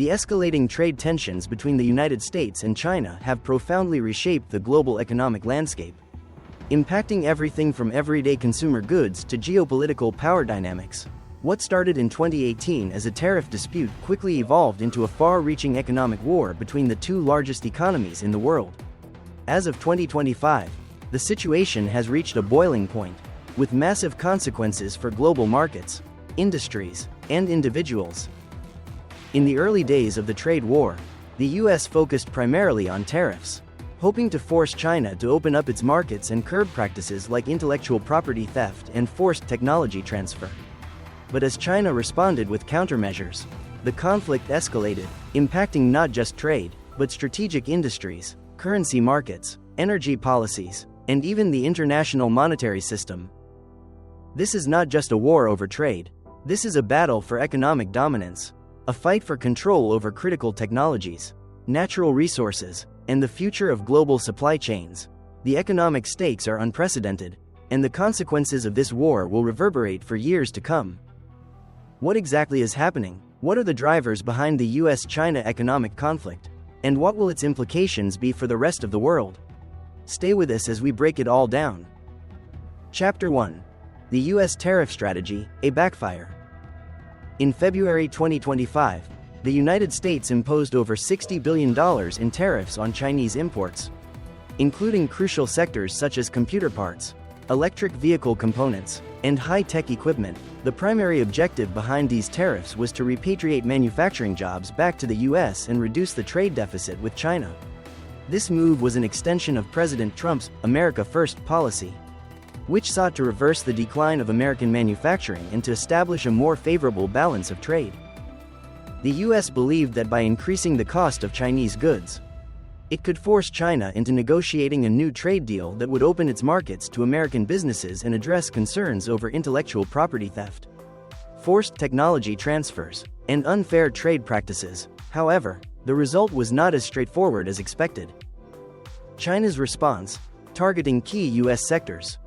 The escalating trade tensions between the United States and China have profoundly reshaped the global economic landscape, impacting everything from everyday consumer goods to geopolitical power dynamics. What started in 2018 as a tariff dispute quickly evolved into a far-reaching economic war between the two largest economies in the world. As of 2025, the situation has reached a boiling point, with massive consequences for global markets, industries, and individuals. In the early days of the trade war, the US focused primarily on tariffs, hoping to force China to open up its markets and curb practices like intellectual property theft and forced technology transfer. But as China responded with countermeasures, the conflict escalated, impacting not just trade, but strategic industries, currency markets, energy policies, and even the international monetary system. This is not just a war over trade. This is a battle for economic dominance, a fight for control over critical technologies, natural resources, and the future of global supply chains. The economic stakes are unprecedented, and the consequences of this war will reverberate for years to come. What exactly is happening? What are the drivers behind the US-China economic conflict? And what will its implications be for the rest of the world? Stay with us as we break it all down. Chapter 1. The US Tariff Strategy, a Backfire. In February 2025, the United States imposed over $60 billion in tariffs on Chinese imports, including crucial sectors such as computer parts, electric vehicle components, and high-tech equipment. The primary objective behind these tariffs was to repatriate manufacturing jobs back to the US and reduce the trade deficit with China. This move was an extension of President Trump's America First policy, which sought to reverse the decline of American manufacturing and to establish a more favorable balance of trade. The US believed that by increasing the cost of Chinese goods, it could force China into negotiating a new trade deal that would open its markets to American businesses and address concerns over intellectual property theft, forced technology transfers, and unfair trade practices. However, the result was not as straightforward as expected. China's response, targeting key US sectors.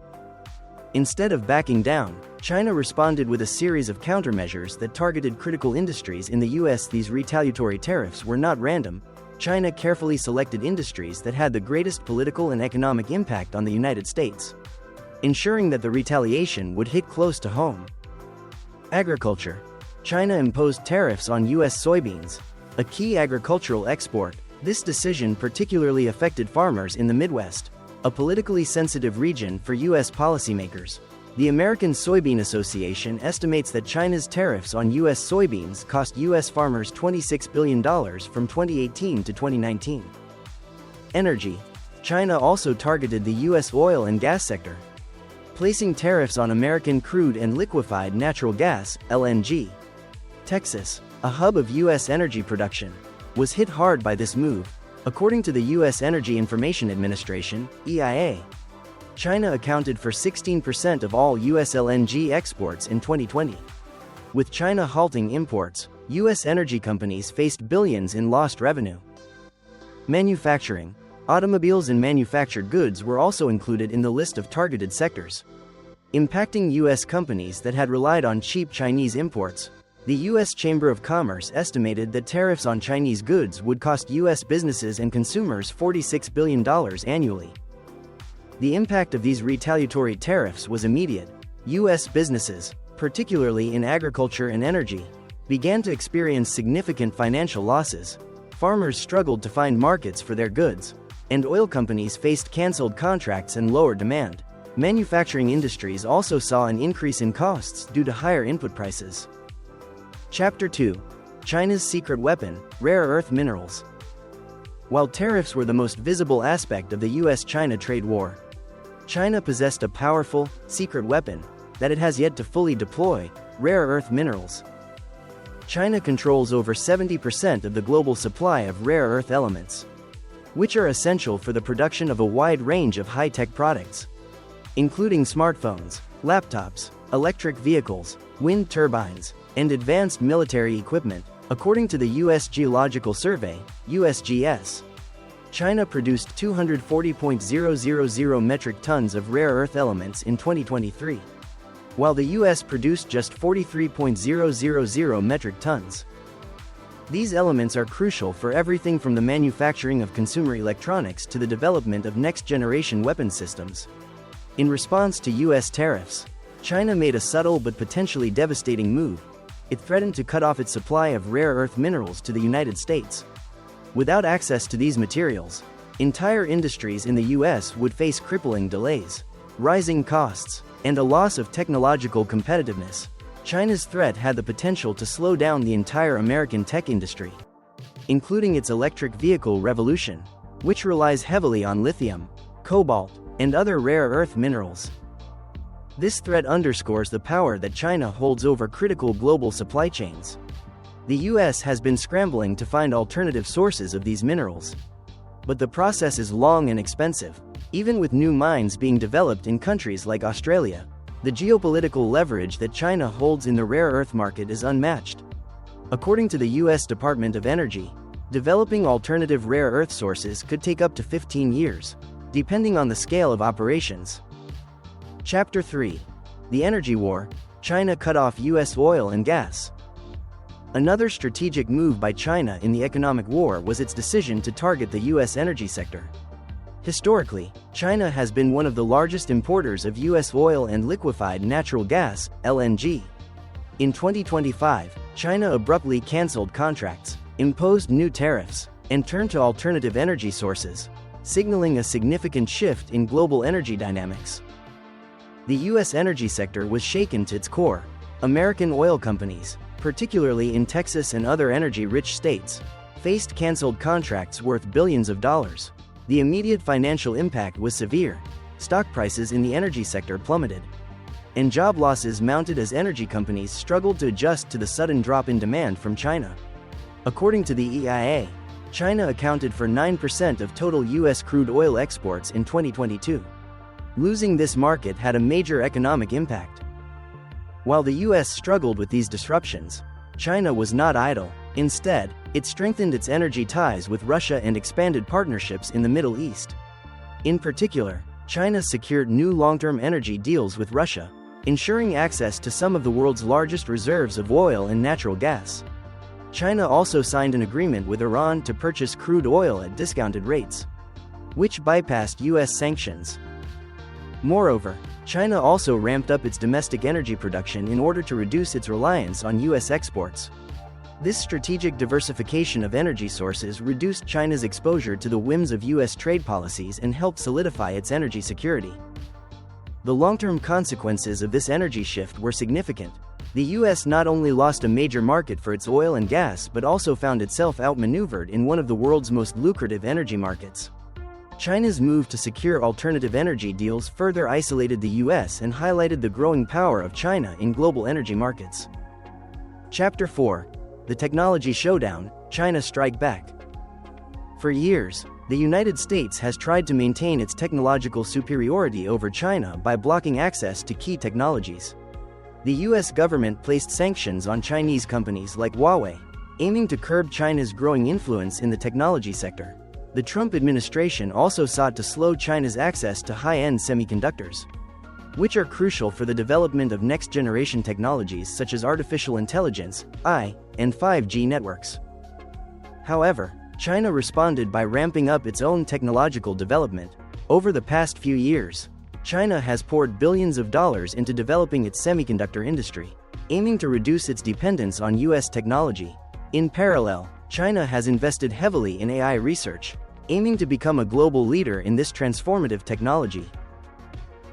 Instead of backing down, China responded with a series of countermeasures that targeted critical industries in the US. These retaliatory tariffs were not random. China carefully selected industries that had the greatest political and economic impact on the United States, ensuring that the retaliation would hit close to home. Agriculture. China imposed tariffs on US soybeans, a key agricultural export. This decision particularly affected farmers in the Midwest, a politically sensitive region for US policymakers. The American Soybean Association estimates that China's tariffs on US soybeans cost US farmers $26 billion from 2018 to 2019. Energy. China also targeted the US oil and gas sector, placing tariffs on American crude and liquefied natural gas, LNG. Texas, a hub of US energy production, was hit hard by this move. According to the US Energy Information Administration, EIA, China accounted for 16% of all US LNG exports in 2020. With China halting imports, US energy companies faced billions in lost revenue. Manufacturing. Automobiles and manufactured goods were also included in the list of targeted sectors, impacting US companies that had relied on cheap Chinese imports. The US Chamber of Commerce estimated that tariffs on Chinese goods would cost US businesses and consumers $46 billion annually. The impact of these retaliatory tariffs was immediate. US businesses, particularly in agriculture and energy, began to experience significant financial losses. Farmers struggled to find markets for their goods, and oil companies faced canceled contracts and lower demand. Manufacturing industries also saw an increase in costs due to higher input prices. Chapter 2. China's Secret Weapon, Rare Earth Minerals. While tariffs were the most visible aspect of the US-China trade war, China possessed a powerful, secret weapon that it has yet to fully deploy: rare earth minerals. China controls over 70% of the global supply of rare earth elements, which are essential for the production of a wide range of high-tech products, including smartphones, laptops, electric vehicles, wind turbines, and advanced military equipment. According to the U.S. Geological Survey, USGS, China produced 240.000 metric tons of rare earth elements in 2023, while the U.S. produced just 43.000 metric tons. These elements are crucial for everything from the manufacturing of consumer electronics to the development of next-generation weapons systems. In response to US tariffs, China made a subtle but potentially devastating move. It threatened to cut off its supply of rare earth minerals to the United States. Without access to these materials, entire industries in the US would face crippling delays, rising costs, and a loss of technological competitiveness. China's threat had the potential to slow down the entire American tech industry, including its electric vehicle revolution, which relies heavily on lithium, cobalt, and other rare earth minerals. This threat underscores the power that China holds over critical global supply chains. The US has been scrambling to find alternative sources of these minerals. But the process is long and expensive. Even with new mines being developed in countries like Australia, the geopolitical leverage that China holds in the rare earth market is unmatched. According to the US Department of Energy, developing alternative rare earth sources could take up to 15 years, depending on the scale of operations. Chapter 3. The Energy War. China cut off US oil and gas. Another strategic move by China in the economic war was its decision to target the US energy sector. Historically, China has been one of the largest importers of US oil and liquefied natural gas, LNG. In 2025, China abruptly canceled contracts, imposed new tariffs, and turned to alternative energy sources, signaling a significant shift in global energy dynamics. The US energy sector was shaken to its core. American oil companies, particularly in Texas and other energy-rich states, faced canceled contracts worth billions of dollars. The immediate financial impact was severe. Stock prices in the energy sector plummeted, and job losses mounted as energy companies struggled to adjust to the sudden drop in demand from China. According to the EIA, China accounted for 9% of total US crude oil exports in 2022. Losing this market had a major economic impact. While the US struggled with these disruptions, China was not idle. Instead, it strengthened its energy ties with Russia and expanded partnerships in the Middle East. In particular, China secured new long-term energy deals with Russia, ensuring access to some of the world's largest reserves of oil and natural gas. China also signed an agreement with Iran to purchase crude oil at discounted rates, which bypassed US sanctions. Moreover, China also ramped up its domestic energy production in order to reduce its reliance on US exports. This strategic diversification of energy sources reduced China's exposure to the whims of US trade policies and helped solidify its energy security. The long-term consequences of this energy shift were significant. The US not only lost a major market for its oil and gas but also found itself outmaneuvered in one of the world's most lucrative energy markets. China's move to secure alternative energy deals further isolated the US and highlighted the growing power of China in global energy markets. Chapter 4. The Technology Showdown. China Strike Back. For years, the United States has tried to maintain its technological superiority over China by blocking access to key technologies. The US government placed sanctions on Chinese companies like Huawei, aiming to curb China's growing influence in the technology sector. The Trump administration also sought to slow China's access to high-end semiconductors, which are crucial for the development of next-generation technologies such as artificial intelligence, AI, and 5G networks. However, China responded by ramping up its own technological development. Over the past few years, China has poured billions of dollars into developing its semiconductor industry, aiming to reduce its dependence on US technology. In parallel, China has invested heavily in AI research, aiming to become a global leader in this transformative technology.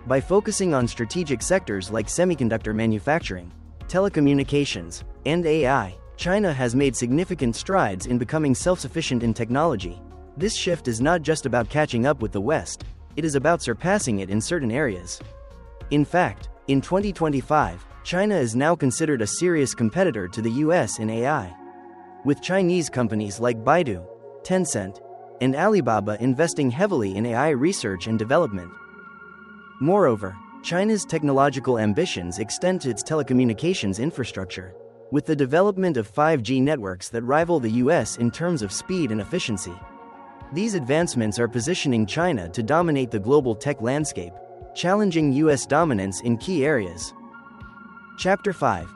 By focusing on strategic sectors like semiconductor manufacturing, telecommunications, and AI, China has made significant strides in becoming self-sufficient in technology. This shift is not just about catching up with the West, it is about surpassing it in certain areas. In fact, in 2025, China is now considered a serious competitor to the US in AI, with Chinese companies like Baidu, Tencent, and Alibaba investing heavily in AI research and development. Moreover, China's technological ambitions extend to its telecommunications infrastructure, with the development of 5G networks that rival the US in terms of speed and efficiency. These advancements are positioning China to dominate the global tech landscape, challenging US dominance in key areas. Chapter 5.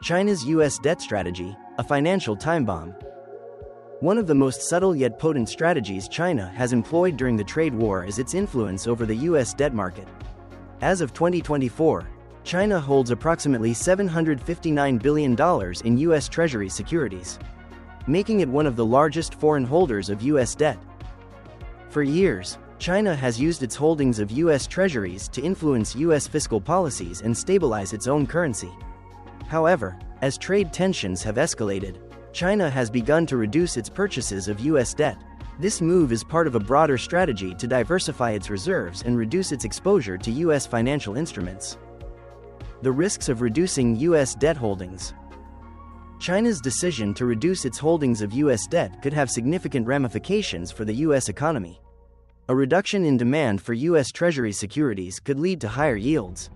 China's US debt strategy, a financial time bomb. One of the most subtle yet potent strategies China has employed during the trade war is its influence over the U.S. debt market. As of 2024, China holds approximately $759 billion in U.S. Treasury securities, making it one of the largest foreign holders of U.S. debt. For years, China has used its holdings of U.S. Treasuries to influence U.S. fiscal policies and stabilize its own currency. However, as trade tensions have escalated, China has begun to reduce its purchases of U.S. debt. This move is part of a broader strategy to diversify its reserves and reduce its exposure to U.S. financial instruments. The risks of reducing U.S. debt holdings. China's decision to reduce its holdings of U.S. debt could have significant ramifications for the U.S. economy. A reduction in demand for U.S. Treasury securities could lead to higher yields,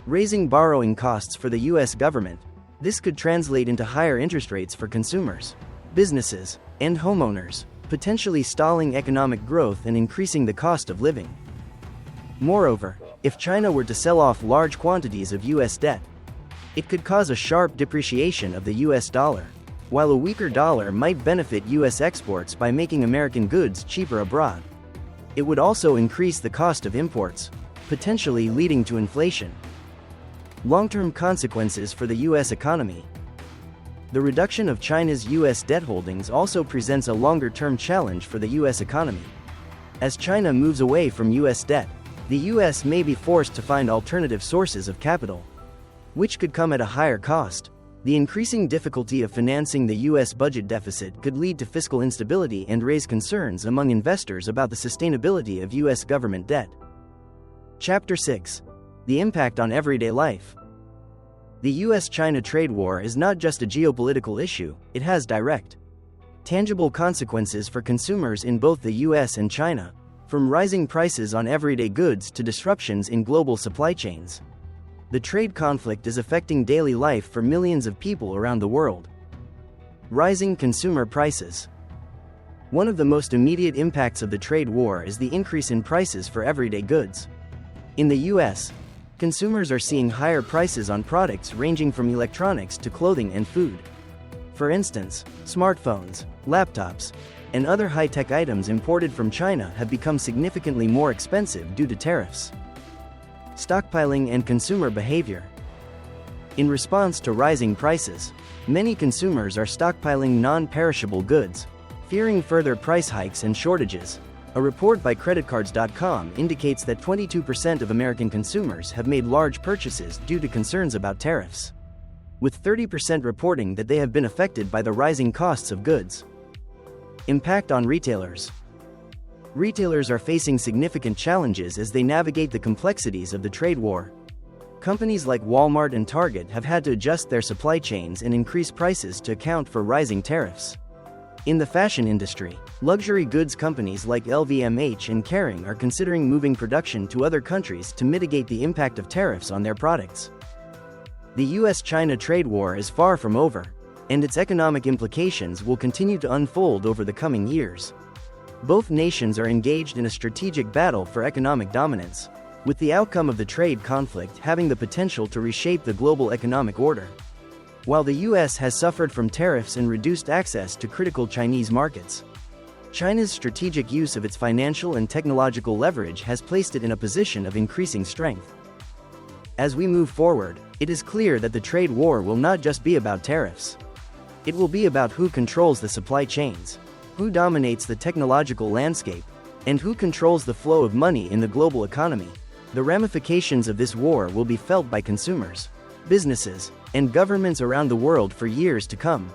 raising borrowing costs for the U.S. government. This could translate into higher interest rates for consumers, businesses, and homeowners, potentially stalling economic growth and increasing the cost of living. Moreover, if China were to sell off large quantities of U.S. debt, it could cause a sharp depreciation of the U.S. dollar. While a weaker dollar might benefit U.S. exports by making American goods cheaper abroad, it would also increase the cost of imports, potentially leading to inflation. Long-term consequences for the U.S. economy. The reduction of China's U.S. debt holdings also presents a longer-term challenge for the U.S. economy. As China moves away from U.S. debt, the U.S. may be forced to find alternative sources of capital, which could come at a higher cost. The increasing difficulty of financing the U.S. budget deficit could lead to fiscal instability and raise concerns among investors about the sustainability of U.S. government debt. Chapter 6. The impact on everyday life. The U.S.-China trade war is not just a geopolitical issue, it has direct, tangible consequences for consumers in both the U.S. and China, from rising prices on everyday goods to disruptions in global supply chains. The trade conflict is affecting daily life for millions of people around the world. Rising consumer prices. One of the most immediate impacts of the trade war is the increase in prices for everyday goods. In the U.S., consumers are seeing higher prices on products ranging from electronics to clothing and food. For instance, smartphones, laptops, and other high-tech items imported from China have become significantly more expensive due to tariffs. Stockpiling and consumer behavior. In response to rising prices, many consumers are stockpiling non-perishable goods, fearing further price hikes and shortages. A report by creditcards.com indicates that 22% of American consumers have made large purchases due to concerns about tariffs, with 30% reporting that they have been affected by the rising costs of goods. Impact on retailers. Retailers are facing significant challenges as they navigate the complexities of the trade war. Companies like Walmart and Target have had to adjust their supply chains and increase prices to account for rising tariffs. In the fashion industry, luxury goods companies like LVMH and Kering are considering moving production to other countries to mitigate the impact of tariffs on their products. The U.S.-China trade war is far from over, and its economic implications will continue to unfold over the coming years. Both nations are engaged in a strategic battle for economic dominance, with the outcome of the trade conflict having the potential to reshape the global economic order. While the U.S. has suffered from tariffs and reduced access to critical Chinese markets, China's strategic use of its financial and technological leverage has placed it in a position of increasing strength. As we move forward, it is clear that the trade war will not just be about tariffs. It will be about who controls the supply chains, who dominates the technological landscape, and who controls the flow of money in the global economy. The ramifications of this war will be felt by consumers, businesses, and governments around the world for years to come.